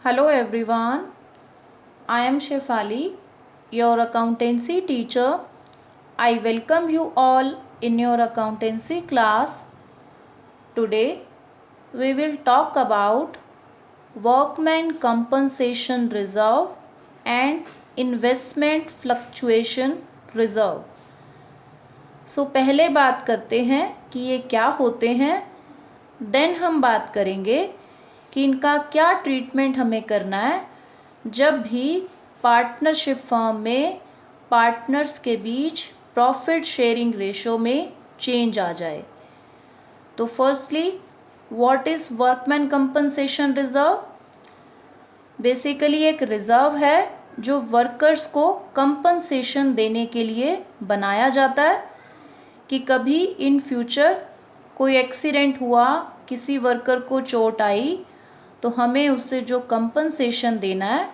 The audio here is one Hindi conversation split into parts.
Hello everyone, I am Shefali, your accountancy teacher. I welcome you all in your accountancy class. Today we will talk about workman compensation reserve and investment fluctuation reserve. सो पहले बात करते हैं कि ये क्या होते हैं, देन हम बात करेंगे कि इनका क्या ट्रीटमेंट हमें करना है जब भी पार्टनरशिप फर्म में पार्टनर्स के बीच प्रॉफिट शेयरिंग रेशो में चेंज आ जाए। तो firstly, what is workman compensation reserve? Basically एक रिजर्व है जो वर्कर्स को कंपनसेशन देने के लिए बनाया जाता है कि कभी इन फ्यूचर कोई एक्सीडेंट हुआ, किसी वर्कर को चोट आई, तो हमें उससे जो कंपनसेशन देना है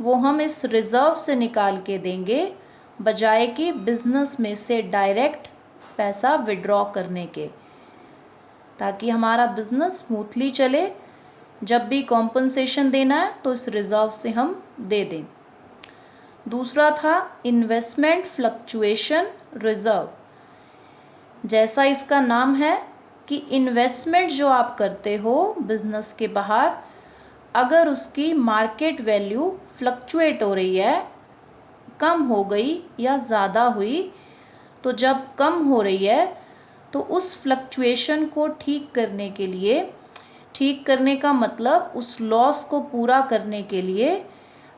वो हम इस रिज़र्व से निकाल के देंगे, बजाय कि बिज़नेस में से डायरेक्ट पैसा विड्रॉ करने के, ताकि हमारा बिज़नेस स्मूथली चले। जब भी कॉम्पनसेशन देना है तो इस रिज़र्व से हम दे दें। दूसरा था इन्वेस्टमेंट फ्लक्चुएशन रिज़र्व। जैसा इसका नाम है कि इन्वेस्टमेंट जो आप करते हो बिज़नेस के बाहर, अगर उसकी मार्केट वैल्यू फ्लक्चुएट हो रही है, कम हो गई या ज़्यादा हुई, तो जब कम हो रही है तो उस फ्लक्चुएशन को ठीक करने के लिए, ठीक करने का मतलब उस लॉस को पूरा करने के लिए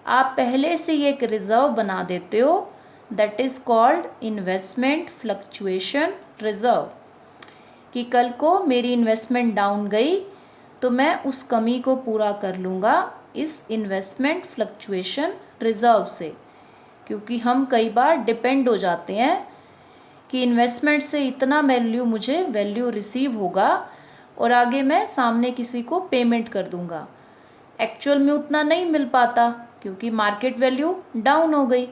आप पहले से ही एक रिज़र्व बना देते हो, that is called investment fluctuation reserve. कि कल को मेरी इन्वेस्टमेंट डाउन गई तो मैं उस कमी को पूरा कर लूँगा इस इन्वेस्टमेंट फ्लक्चुएशन रिज़र्व से, क्योंकि हम कई बार डिपेंड हो जाते हैं कि इन्वेस्टमेंट से इतना मुझे वैल्यू रिसीव होगा और आगे मैं सामने किसी को पेमेंट कर दूँगा। एक्चुअल में उतना नहीं मिल पाता क्योंकि मार्केट वैल्यू डाउन हो गई।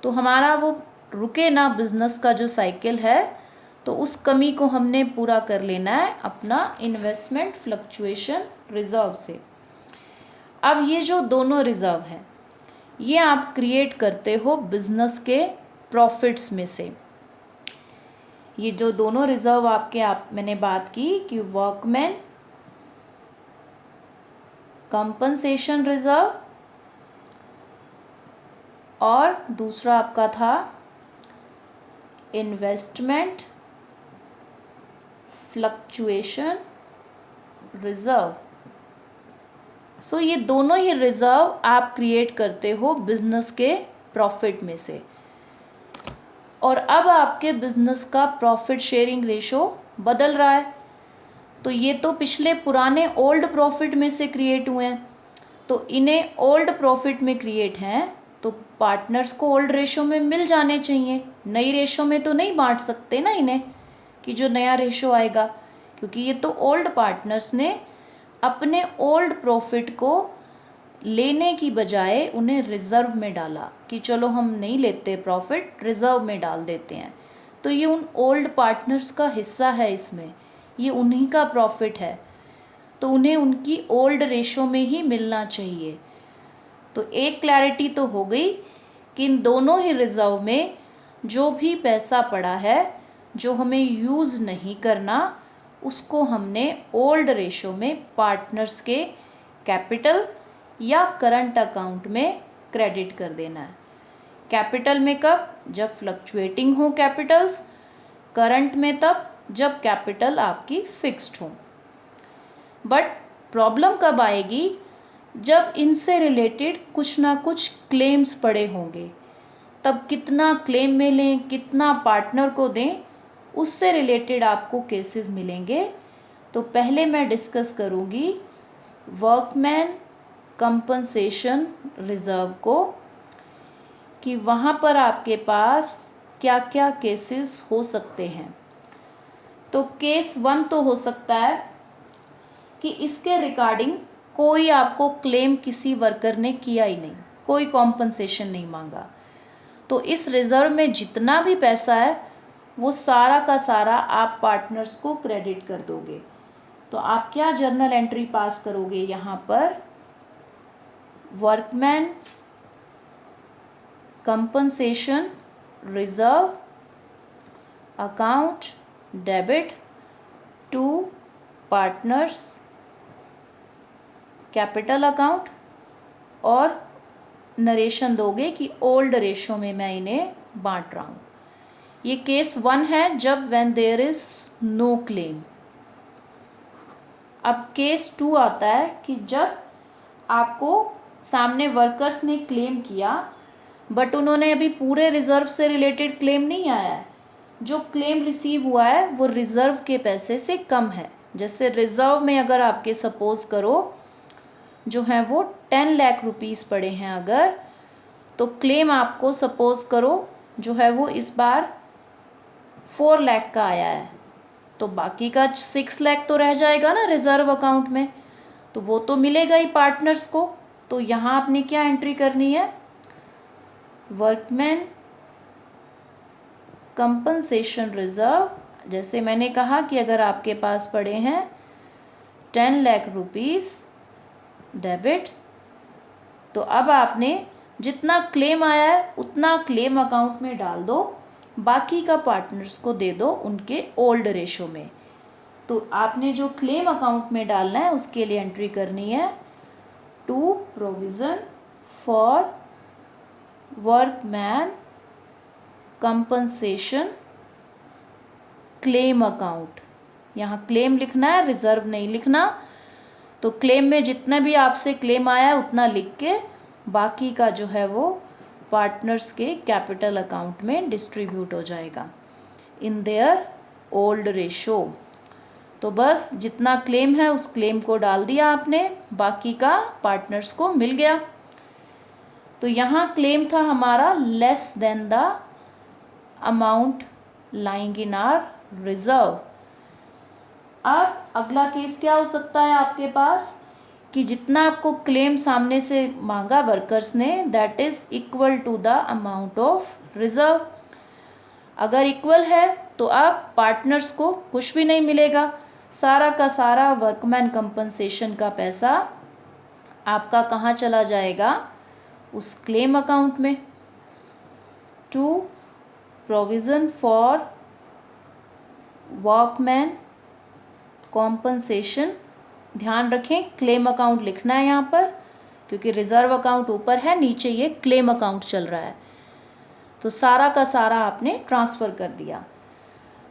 तो हमारा वो रुके ना बिज़नेस का जो साइकिल है, तो उस कमी को हमने पूरा कर लेना है अपना इन्वेस्टमेंट फ्लक्चुएशन रिज़र्व से। अब ये जो दोनों रिज़र्व हैं ये आप क्रिएट करते हो बिज़नेस के प्रॉफिट्स में से। ये जो दोनों रिज़र्व मैंने बात की कि वर्कमैन कंपनसेशन रिज़र्व और दूसरा आपका था इन्वेस्टमेंट फ्लक्चुएशन रिज़र्व। सो ये दोनों ही रिज़र्व आप क्रिएट करते हो बिज़नेस के प्रॉफिट में से। और अब आपके बिज़नेस का प्रॉफिट शेयरिंग रेशो बदल रहा है, तो ये तो पिछले पुराने ओल्ड प्रॉफिट में से क्रिएट हुए हैं, तो इन्हें ओल्ड प्रॉफिट में क्रिएट हैं तो पार्टनर्स को ओल्ड रेशो में मिल जाने चाहिए। नई रेशो में तो नहीं बांट सकते ना इन्हें कि जो नया रेशो आएगा, क्योंकि ये तो ओल्ड पार्टनर्स ने अपने ओल्ड प्रॉफिट को लेने की बजाय उन्हें रिज़र्व में डाला कि चलो हम नहीं लेते प्रॉफिट, रिज़र्व में डाल देते हैं। तो ये उन ओल्ड पार्टनर्स का हिस्सा है, इसमें ये उन्हीं का प्रॉफिट है, तो उन्हें उनकी ओल्ड रेशो में ही मिलना चाहिए। तो एक क्लैरिटी तो हो गई कि इन दोनों ही रिज़र्व में जो भी पैसा पड़ा है जो हमें यूज़ नहीं करना, उसको हमने ओल्ड रेशो में पार्टनर्स के कैपिटल या करंट अकाउंट में क्रेडिट कर देना है। कैपिटल में कब? जब फ्लक्चुएटिंग हो कैपिटल्स। करंट में तब जब कैपिटल आपकी फिक्स्ड हो। बट प्रॉब्लम कब आएगी? जब इनसे रिलेटेड कुछ ना कुछ क्लेम्स पड़े होंगे, तब कितना क्लेम में लें, कितना पार्टनर को दें, उससे रिलेटेड आपको केसेस मिलेंगे। तो पहले मैं डिस्कस करूँगी वर्कमैन कंपनसेशन रिज़र्व को, कि वहाँ पर आपके पास क्या क्या केसेस हो सकते हैं। तो केस 1 तो हो सकता है कि इसके रिगार्डिंग कोई आपको क्लेम किसी वर्कर ने किया ही नहीं, कोई कॉम्पनसेशन नहीं मांगा, तो इस रिज़र्व में जितना भी पैसा है वो सारा का सारा आप पार्टनर्स को क्रेडिट कर दोगे। तो आप क्या जर्नल एंट्री पास करोगे यहाँ पर workman compensation reserve account debit to partners capital account, और नरेशन दोगे कि ओल्ड रेशो में मैं इन्हें बांट रहा हूँ। ये केस 1 है जब when there is no claim. अब केस 2 आता है कि जब आपको सामने वर्कर्स ने क्लेम किया बट उन्होंने अभी पूरे रिजर्व से रिलेटेड क्लेम नहीं आया है, जो क्लेम रिसीव हुआ है वो रिजर्व के पैसे से कम है। जैसे रिजर्व में अगर आपके सपोज करो जो है वो 10 लाख रुपीस पड़े हैं अगर, तो क्लेम आपको सपोज करो जो है वो इस बार 4 लाख का आया है, तो बाकी का 6 लाख तो रह जाएगा ना रिजर्व अकाउंट में, तो वो तो मिलेगा ही पार्टनर्स को। तो यहाँ आपने क्या एंट्री करनी है, वर्कमैन कंपनसेशन रिजर्व। जैसे मैंने कहा कि अगर आपके पास पड़े हैं 10 लाख रुपीस डेबिट, तो अब आपने जितना क्लेम आया है उतना क्लेम अकाउंट में डाल दो, बाकी का पार्टनर्स को दे दो उनके ओल्ड रेशो में। तो आपने जो क्लेम अकाउंट में डालना है उसके लिए एंट्री करनी है to provision for workman compensation claim account. यहाँ क्लेम लिखना है, रिजर्व नहीं लिखना। तो क्लेम में जितना भी आपसे क्लेम आया है उतना लिख के बाकी का जो है वो पार्टनर्स के कैपिटल अकाउंट में डिस्ट्रीब्यूट हो जाएगा इन देयर ओल्ड रेशो। तो बस जितना क्लेम है उस क्लेम को डाल दिया आपने, बाकी का पार्टनर्स को मिल गया। तो यहाँ क्लेम था हमारा less than the amount lying in are reserve. अब अगला केस क्या हो सकता है आपके पास कि जितना आपको क्लेम सामने से मांगा वर्कर्स ने that is equal to the amount of reserve. अगर इक्वल है तो अब पार्टनर्स को कुछ भी नहीं मिलेगा, सारा का सारा वर्कमैन कंपनसेशन का पैसा आपका कहाँ चला जाएगा, उस क्लेम अकाउंट में। To provision for workman compensation, ध्यान रखें क्लेम अकाउंट लिखना है यहाँ पर, क्योंकि रिजर्व अकाउंट ऊपर है, नीचे ये क्लेम अकाउंट चल रहा है। तो सारा का सारा आपने ट्रांसफ़र कर दिया।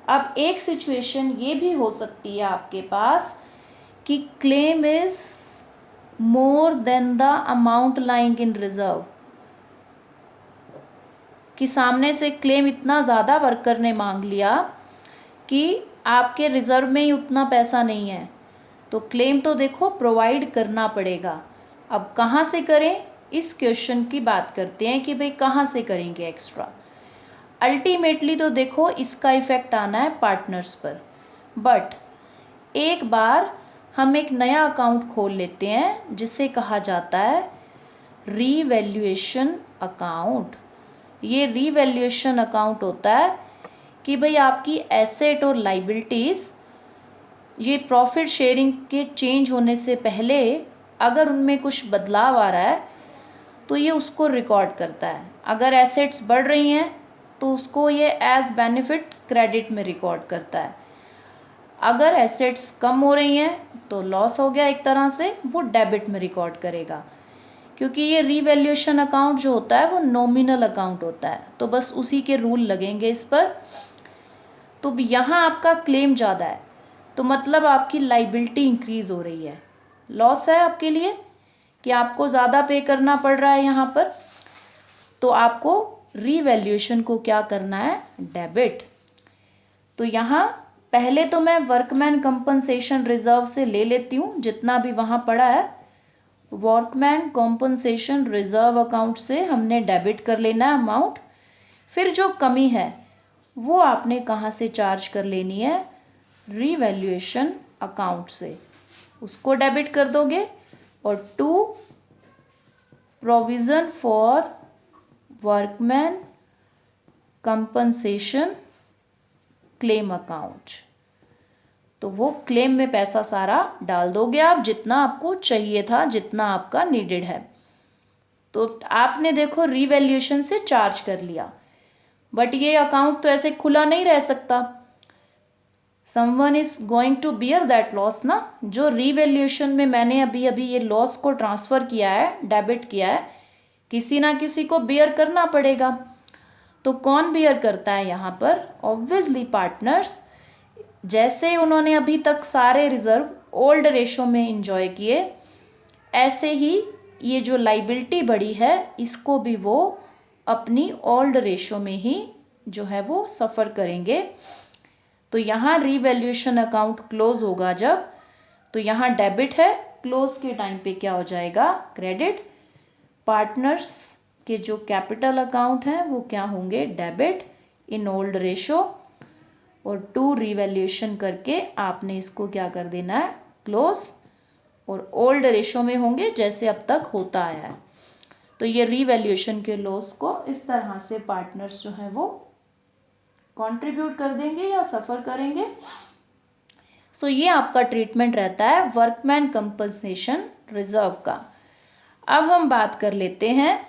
अब एक सिचुएशन ये भी हो सकती है आपके पास कि claim is more than the amount lying in reserve, कि सामने से क्लेम इतना ज़्यादा वर्कर ने मांग लिया कि आपके रिजर्व में ही उतना पैसा नहीं है, तो क्लेम तो देखो प्रोवाइड करना पड़ेगा। अब कहाँ से करें, इस क्वेश्चन की बात करते हैं कि भाई कहाँ से करेंगे एक्स्ट्रा। अल्टीमेटली तो देखो इसका इफ़ेक्ट आना है पार्टनर्स पर, बट एक बार हम एक नया अकाउंट खोल लेते हैं जिसे कहा जाता है रीवैल्यूएशन अकाउंट। ये रीवैल्यूएशन अकाउंट होता है कि भाई आपकी एसेट और लाइबिलिटीज़ ये प्रॉफिट शेयरिंग के चेंज होने से पहले अगर उनमें कुछ बदलाव आ रहा है तो ये उसको रिकॉर्ड करता है। अगर एसेट्स बढ़ रही हैं तो उसको ये एज बेनिफिट क्रेडिट में रिकॉर्ड करता है। अगर एसेट्स कम हो रही हैं तो लॉस हो गया एक तरह से, वो डेबिट में रिकॉर्ड करेगा, क्योंकि ये रीवैल्यूएशन अकाउंट जो होता है वो नॉमिनल अकाउंट होता है, तो बस उसी के रूल लगेंगे इस पर। तो यहाँ आपका क्लेम ज़्यादा है तो मतलब आपकी लाइबिलिटी इंक्रीज़ हो रही है, लॉस है आपके लिए कि आपको ज़्यादा पे करना पड़ रहा है यहाँ पर, तो आपको रीवैल्यूएशन को क्या करना है, डेबिट। तो यहाँ पहले तो मैं वर्कमैन कंपनसेशन रिजर्व से ले लेती हूँ जितना भी वहाँ पड़ा है, वर्कमैन कॉम्पनसेशन रिजर्व अकाउंट से हमने डेबिट कर लेना है अमाउंट। फिर जो कमी है वो आपने कहाँ से चार्ज कर लेनी है, रीवैल्यूएशन अकाउंट से, उसको डेबिट कर दोगे। और to provision for workman compensation claim account, तो वो क्लेम में पैसा सारा डाल दोगे आप जितना आपको चाहिए था, जितना आपका नीडेड है। तो आपने देखो रीवैल्यूएशन से चार्ज कर लिया, बट ये अकाउंट तो ऐसे खुला नहीं रह सकता। Someone is going to bear that loss ना। जो रीवैल्यूएशन में मैंने अभी अभी ये लॉस को ट्रांसफ़र किया है, डेबिट किया है, किसी ना किसी को बियर करना पड़ेगा। तो कौन बियर करता है यहाँ पर? Obviously partners. जैसे उन्होंने अभी तक सारे रिजर्व ओल्ड रेशो में इंजॉय किए, ऐसे ही ये जो लाइबिलिटी बढ़ी है इसको भी वो अपनी ओल्ड रेशो में ही जो है वो सफ़र करेंगे। तो यहाँ रीवैल्यूएशन अकाउंट क्लोज होगा जब, तो यहाँ डेबिट है, क्लोज के टाइम पे क्या हो जाएगा? क्रेडिट। पार्टनर्स के जो कैपिटल अकाउंट हैं वो क्या होंगे? Debit in old ratio. और टू रीवैल्यूएशन करके आपने इसको क्या कर देना है? क्लोज। और ओल्ड रेशो में होंगे जैसे अब तक होता आया है। तो ये रीवैल्यूएशन के लॉस को इस तरह से पार्टनर्स जो हैं वो कंट्रीब्यूट कर देंगे या सफ़र करेंगे। सो ये आपका ट्रीटमेंट रहता है वर्कमैन कंपनसेशन रिजर्व का। अब हम बात कर लेते हैं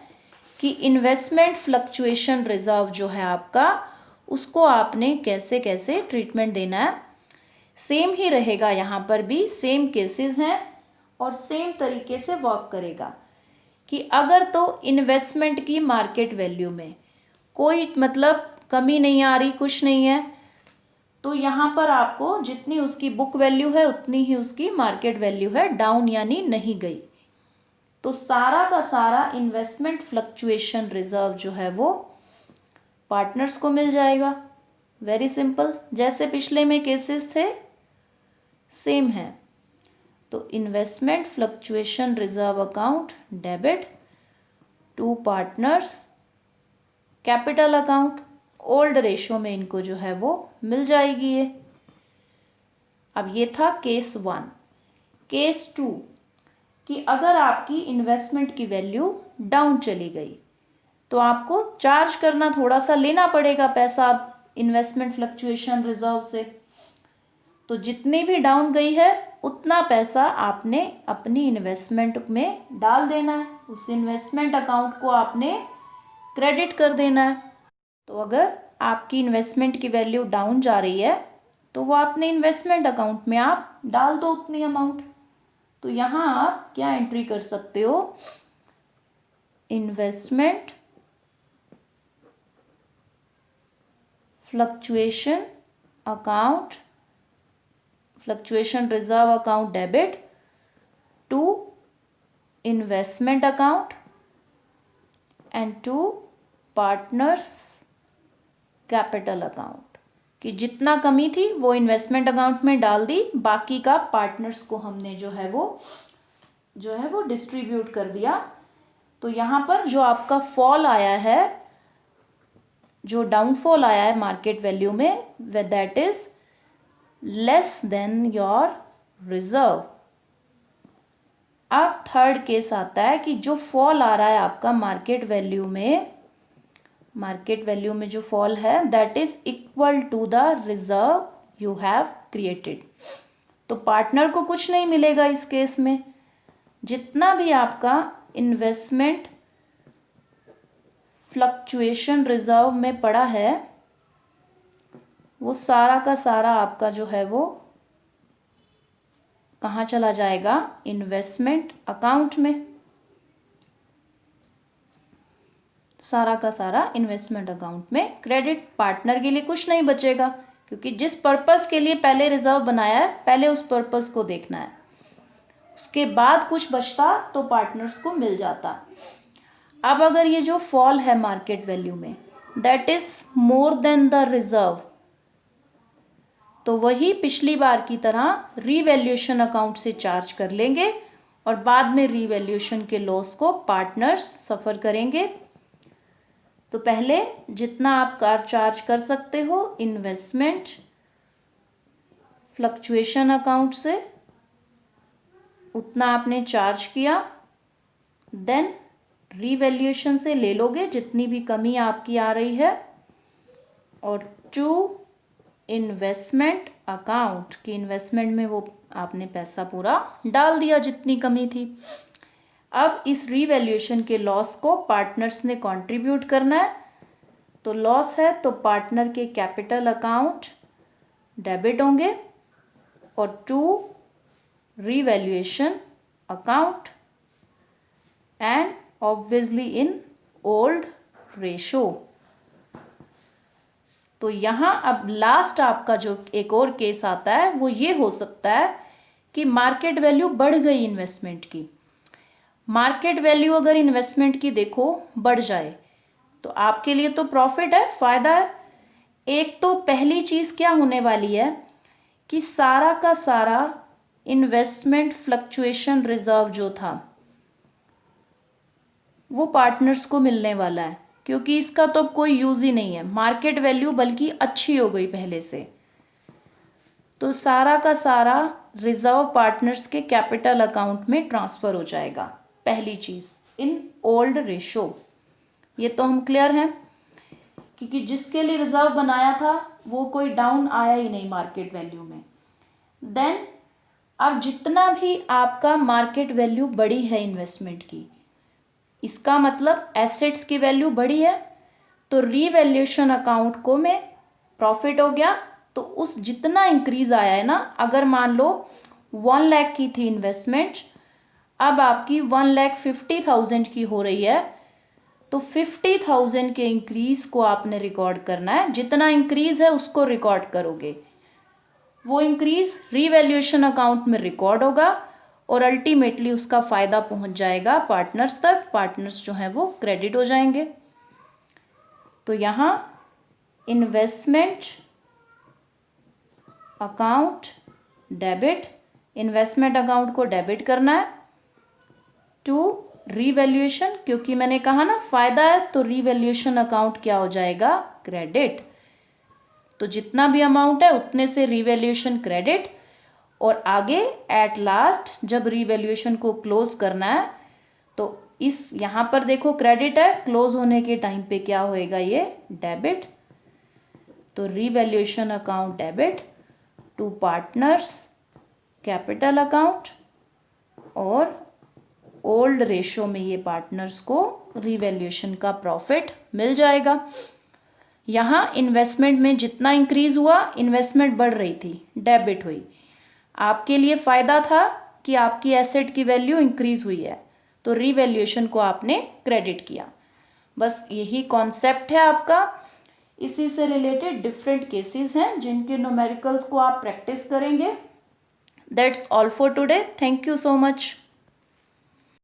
कि इन्वेस्टमेंट फ्लक्चुएशन रिजर्व जो है आपका, उसको आपने कैसे कैसे ट्रीटमेंट देना है। सेम ही रहेगा, यहाँ पर भी सेम केसेस हैं और सेम तरीके से वर्क करेगा कि अगर तो इन्वेस्टमेंट की मार्केट वैल्यू में कोई मतलब कमी नहीं आ रही, कुछ नहीं है, तो यहाँ पर आपको जितनी उसकी बुक वैल्यू है उतनी ही उसकी मार्केट वैल्यू है, डाउन यानी नहीं गई। तो सारा का सारा इन्वेस्टमेंट फ्लक्चुएशन रिजर्व जो है वो पार्टनर्स को मिल जाएगा। वेरी सिंपल, जैसे पिछले में केसेस थे सेम है। तो investment fluctuation reserve account debit to partners, capital account old ratio में इनको जो है वो मिल जाएगी ये। अब ये था केस 1। केस 2 कि अगर आपकी इन्वेस्टमेंट की वैल्यू डाउन चली गई तो आपको चार्ज करना, थोड़ा सा लेना पड़ेगा पैसा इन्वेस्टमेंट फ्लक्चुएशन रिजर्व से। तो जितनी भी डाउन गई है उतना पैसा आपने अपनी इन्वेस्टमेंट में डाल देना है, उस इन्वेस्टमेंट अकाउंट को आपने क्रेडिट कर देना है। तो अगर आपकी इन्वेस्टमेंट की वैल्यू डाउन जा रही है तो वो आपने इन्वेस्टमेंट अकाउंट में आप डाल दो उतनी अमाउंट। तो यहाँ आप क्या एंट्री कर सकते हो? Investment fluctuation account, fluctuation reserve account debit to investment account and to partners capital account, कि जितना कमी थी वो इन्वेस्टमेंट अकाउंट में डाल दी, बाकी का पार्टनर्स को हमने जो है वो डिस्ट्रीब्यूट कर दिया। तो यहाँ पर जो आपका फॉल आया है, जो डाउनफॉल आया है मार्केट वैल्यू में, that is less than your reserve. अब थर्ड केस आता है कि जो फॉल आ रहा है आपका मार्केट वैल्यू में जो फॉल है that is equal to the reserve you have created. तो पार्टनर को कुछ नहीं मिलेगा इस केस में। जितना भी आपका इन्वेस्टमेंट फ्लक्चुएशन रिजर्व में पड़ा है वो सारा का सारा आपका जो है वो कहाँ चला जाएगा? इन्वेस्टमेंट अकाउंट में। सारा का सारा इन्वेस्टमेंट अकाउंट में क्रेडिट। पार्टनर के लिए कुछ नहीं बचेगा, क्योंकि जिस पर्पस के लिए पहले रिजर्व बनाया है पहले उस पर्पस को देखना है, उसके बाद कुछ बचता तो पार्टनर्स को मिल जाता। अब अगर ये जो फॉल है मार्केट वैल्यू में that is more than the reserve, तो वही पिछली बार की तरह रीवैल्यूएशन अकाउंट से चार्ज कर लेंगे और बाद में रीवैल्यूएशन के लॉस को पार्टनर्स सफ़र करेंगे। तो पहले जितना आप चार्ज कर सकते हो इन्वेस्टमेंट फ्लक्चुएशन अकाउंट से उतना आपने चार्ज किया, देन रीवैल्यूएशन से ले लोगे जितनी भी कमी आपकी आ रही है, और टू इन्वेस्टमेंट अकाउंट की इन्वेस्टमेंट में वो आपने पैसा पूरा डाल दिया जितनी कमी थी। अब इस रीवैल्यूएशन के लॉस को पार्टनर्स ने कंट्रीब्यूट करना है। तो लॉस है तो पार्टनर के कैपिटल अकाउंट डेबिट होंगे और to revaluation account and obviously in old ratio. तो यहाँ अब लास्ट आपका जो एक और केस आता है वो ये हो सकता है कि मार्केट वैल्यू बढ़ गई इन्वेस्टमेंट की। मार्केट वैल्यू अगर इन्वेस्टमेंट की देखो बढ़ जाए तो आपके लिए तो प्रॉफिट है, फायदा है। एक तो पहली चीज़ क्या होने वाली है कि सारा का सारा इन्वेस्टमेंट फ्लक्चुएशन रिजर्व जो था वो पार्टनर्स को मिलने वाला है, क्योंकि इसका तो कोई यूज़ ही नहीं है। मार्केट वैल्यू बल्कि अच्छी हो गई पहले से, तो सारा का सारा रिजर्व पार्टनर्स के कैपिटल अकाउंट में ट्रांसफ़र हो जाएगा। पहली चीज़ इन ओल्ड रेशो, ये तो हम क्लियर हैं, क्योंकि जिसके लिए रिजर्व बनाया था वो कोई डाउन आया ही नहीं मार्केट वैल्यू में। देन अब जितना भी आपका मार्केट वैल्यू बढ़ी है इन्वेस्टमेंट की, इसका मतलब एसेट्स की वैल्यू बढ़ी है, तो रीवैल्यूएशन अकाउंट को में प्रॉफिट हो गया। तो उस जितना इंक्रीज आया है ना, अगर मान लो 1 लाख की थी इन्वेस्टमेंट, अब आपकी 1,50,000 की हो रही है, तो 50,000 के इंक्रीज को आपने रिकॉर्ड करना है। जितना इंक्रीज है उसको रिकॉर्ड करोगे, वो इंक्रीज रीवैल्यूएशन अकाउंट में रिकॉर्ड होगा और अल्टीमेटली उसका फ़ायदा पहुंच जाएगा पार्टनर्स तक। पार्टनर्स जो हैं वो क्रेडिट हो जाएंगे। तो यहाँ investment account debit, investment account को डेबिट करना है टू रीवैल्यूएशन, क्योंकि मैंने कहा ना फ़ायदा है, तो रीवैल्यूएशन अकाउंट क्या हो जाएगा, क्रेडिट। तो जितना भी अमाउंट है उतने से रीवैल्यूएशन क्रेडिट, और आगे एट लास्ट जब रीवैल्यूएशन को क्लोज करना है तो इस यहाँ पर देखो क्रेडिट है, क्लोज होने के टाइम पे क्या होएगा, ये डेबिट। तो revaluation account debit to partners capital account, और ओल्ड रेशो में ये पार्टनर्स को रीवैल्यूएशन का प्रॉफिट मिल जाएगा। यहाँ इन्वेस्टमेंट में जितना इंक्रीज हुआ, इन्वेस्टमेंट बढ़ रही थी, डेबिट हुई। आपके लिए फ़ायदा था कि आपकी एसेट की वैल्यू इंक्रीज हुई है, तो रीवैल्यूएशन को आपने क्रेडिट किया। बस यही कॉन्सेप्ट है आपका। इसी से रिलेटेड डिफरेंट केसेस हैं जिनके न्यूमेरिकल्स को आप प्रैक्टिस करेंगे। That's all for today. Thank you so much.